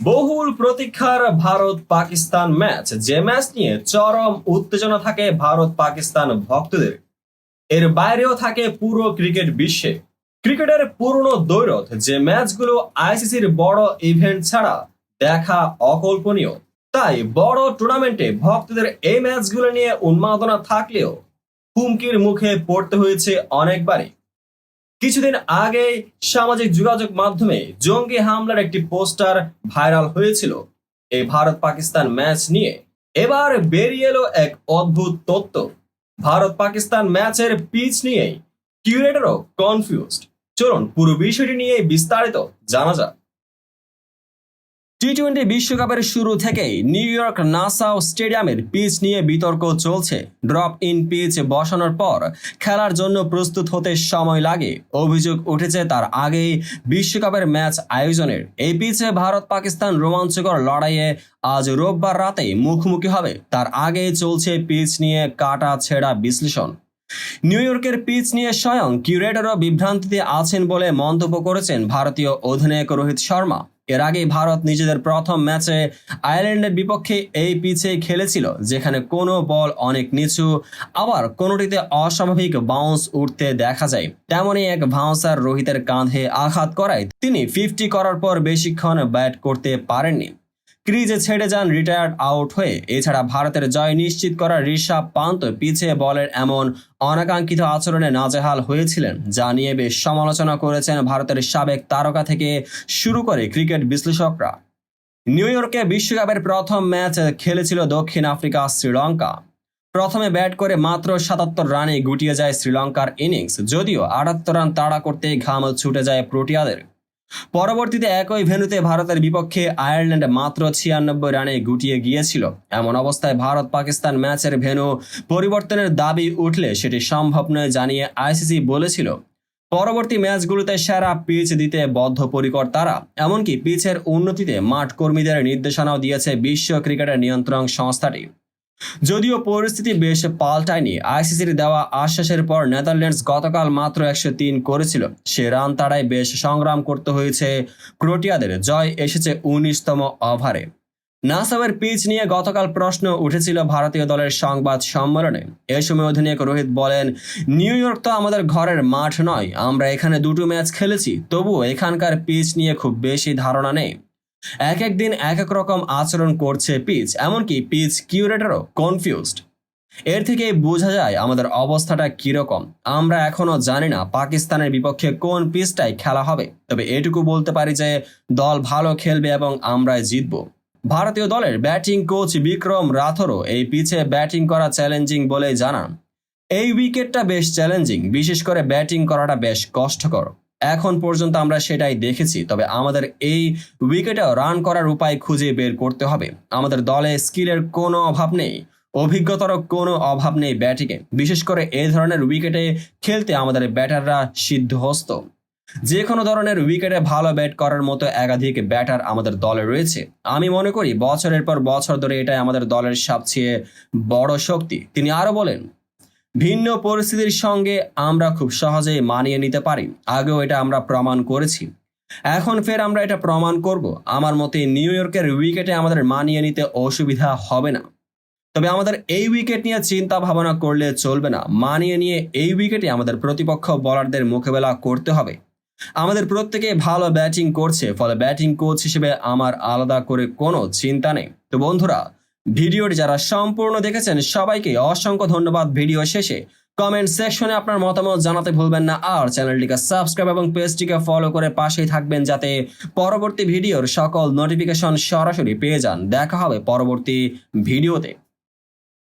বহুল প্রতীক্ষার ভারত পাকিস্তান ম্যাচ, যে ম্যাচ নিয়ে চরম উত্তেজনা থাকে ভারত পাকিস্তান ভক্তদের। এর বাইরেও থাকে পুরো ক্রিকেট বিশ্বে। ক্রিকেটের পুরনো দৈরথ, যে ম্যাচগুলো আইসিসির বড় ইভেন্ট ছাড়া দেখা অকল্পনীয়। তাই বড় টুর্নামেন্টে ভক্তদের এই ম্যাচগুলো নিয়ে উন্মাদনা থাকলেও হুমকির মুখে পড়তে হয়েছে অনেকবারই। কিছুদিন আগেই সামাজিক যোগাযোগ মাধ্যমে জঙ্গি হামলার একটি পোস্টার ভাইরাল হয়েছিল এই ভারত পাকিস্তান ম্যাচ নিয়ে। এবার বেরিয়ে এলো এক অদ্ভুত তথ্য, ভারত পাকিস্তান ম্যাচের পিচ নিয়েই কিউরেটরও কনফিউজড। চলুন পুরো বিষয়টি নিয়ে বিস্তারিত জানা যাক। টি-20 বিশ্বকাপের শুরু থেকেই নিউ ইয়র্ক নাসাউ স্টেডিয়ামের পিচ নিয়ে বিতর্ক চলছে। ড্রপ ইন পিচ বসানোর পর খেলার জন্য প্রস্তুত হতে সময় লাগে। অভিযোগ উঠেছে তার আগেই বিশ্বকাপের ম্যাচ আয়োজনের। এই পিচে ভারত পাকিস্তান রোমাঞ্চকর লড়াইয়ে আজ রোববার রাতেই মুখোমুখি হবে। তার আগেই চলছে পিচ নিয়ে কাটা ছেঁড়া বিশ্লেষণ। নিউ ইয়র্কের পিচ নিয়ে স্বয়ং কিউরেটরও বিভ্রান্তিতে আছেন বলে মন্তব্য করেছেন ভারতীয় অধিনায়ক রোহিত শর্মা। এর আগে ভারত নিজেদের প্রথম ম্যাচে আয়ারল্যান্ডের বিপক্ষে এই পিচে খেলেছিল, যেখানে কোনো বল অনেক নিচু, আবার কোনোটিতে অস্বাভাবিক বাউন্স উঠতে দেখা যায়। তেমনই এক বাউন্সার রোহিতের কাঁধে আঘাত করায় তিনি 50 করার পর বেশিক্ষণ ব্যাট করতে পারেননি। ক্রিজে ছেড়ে যান রিটায়ার্ড আউট হয়ে। এছাড়া ভারতের জয় নিশ্চিত করা ঋষভ পান্ত পিছে বলের এমন অনাকাঙ্ক্ষিত আচরণে নাজেহাল হয়েছিলেন, যা নিয়ে বেশ সমালোচনা করেছেন ভারতের সাবেক তারকা থেকে শুরু করে ক্রিকেট বিশ্লেষকরা। নিউ ইয়র্কে বিশ্বকাপের প্রথম ম্যাচ খেলেছিল দক্ষিণ আফ্রিকা শ্রীলঙ্কা। প্রথমে ব্যাট করে মাত্র 77 রানে গুটিয়ে যায় শ্রীলঙ্কার ইনিংস, যদিও 78 রান তাড়া করতেই ঘাম ছুটে যায় প্রোটিয়াদের। পরবর্তীতে একই ভেন্যুতে ভারতের বিপক্ষে আয়ারল্যান্ড মাত্র 96 রানে গুটিয়ে গিয়েছিল। এমন অবস্থায় ভারত পাকিস্তান ম্যাচের ভেন্যু পরিবর্তনের দাবি উঠলে সেটি সম্ভব নয় জানিয়ে আইসিসি বলেছিল পরবর্তী ম্যাচগুলোতে সেরা পিচ দিতে বদ্ধপরিকর তারা। এমনকি পিচের উন্নতিতে মাঠ কর্মীদের নির্দেশনাও দিয়েছে বিশ্ব ক্রিকেটের নিয়ন্ত্রণ সংস্থাটি। যদিও পরিস্থিতি বেশ পাল্টায়নি। আইসিসির দেওয়া আশ্বাসের পর নেদারল্যান্ডস গতকাল মাত্র 103 করেছিল। সে রান তাড়ায় বেশ সংগ্রাম করতে হয়েছে ক্রোয়েশিয়াদের। জয় এসেছে 19তম ওভারে। নাসাউয়ের পিচ নিয়ে গতকাল প্রশ্ন উঠেছিল ভারতীয় দলের সংবাদ সম্মেলনে। এ সময় অধিনায়ক রোহিত বলেন, নিউ ইয়র্ক তো আমাদের ঘরের মাঠ নয়, আমরা এখানে দুটো ম্যাচ খেলেছি, তবুও এখানকার পিচ নিয়ে খুব বেশি ধারণা নেই। এক একদিন এক এক রকম আচরণ করছে পিচ, এমনকি পিচ কিউরেটরও কনফিউজড। এর থেকে বোঝা যায় আমাদের অবস্থাটা কিরকম। আমরা এখনো জানি না পাকিস্তানের বিপক্ষে কোন পিচটাই খেলা হবে, তবে এটুকু বলতে পারি যে দল ভালো খেলবে এবং আমরাই জিতব। ভারতীয় দলের ব্যাটিং কোচ বিক্রম রাথোরও এই পিচে ব্যাটিং করা চ্যালেঞ্জিং বলে জানান। এই উইকেটটা বেশ চ্যালেঞ্জিং, বিশেষ করে ব্যাটিং করাটা বেশ কষ্টকর। এখন পর্যন্ত আমরা সেটাই দেখেছি, তবে আমাদের এই উইকেটেও রান করার উপায় খুঁজে বের করতে হবে। আমাদের দলে স্কিলের কোনো অভাব নেই, অভিজ্ঞতারও কোনো অভাব নেই ব্যাটিংয়ে। বিশেষ করে এই ধরনের উইকেটে খেলতে আমাদের ব্যাটাররা সিদ্ধহস্ত। যে কোনো ধরনের উইকেটে ভালো ব্যাট করার মতো একাধিক ব্যাটার আমাদের দলে রয়েছে। আমি মনে করি বছরের পর বছর ধরে এটাই আমাদের দলের সবচেয়ে বড় শক্তি। তিনি আরো বলেন, ভিন্ন পরিস্থিতির সঙ্গে আমরা খুব সহজেই মানিয়ে নিতে পারি। আগেও এটা আমরা প্রমাণ করেছি, এখন ফের আমরা এটা প্রমাণ করব। আমার মতে নিউ ইয়র্কের উইকেটে আমাদের মানিয়ে নিতে অসুবিধা হবে না, তবে আমাদের এই উইকেট নিয়ে চিন্তা ভাবনা করলে চলবে না। মানিয়ে নিয়ে এই উইকেটে আমাদের প্রতিপক্ষ বোলারদের মোকাবেলা করতে হবে। আমাদের প্রত্যেকে ভালো ব্যাটিং করছে, ফলে ব্যাটিং কোচ হিসেবে আমার আলাদা করে কোনো চিন্তা নেই। তো বন্ধুরা, ভিডিওটি যারা সম্পূর্ণ দেখেছেন সবাইকে অসংখ্য ধন্যবাদ। ভিডিও শেষে কমেন্ট সেকশনে আপনার মতামত জানাতে ভুলবেন না, আর চ্যানেলটিকে সাবস্ক্রাইব এবং পেজটিকে ফলো করে পাশেই থাকবেন যাতে পরবর্তী ভিডিওর সকল নোটিফিকেশন সরাসরি পেয়ে যান। দেখা হবে পরবর্তী ভিডিওতে।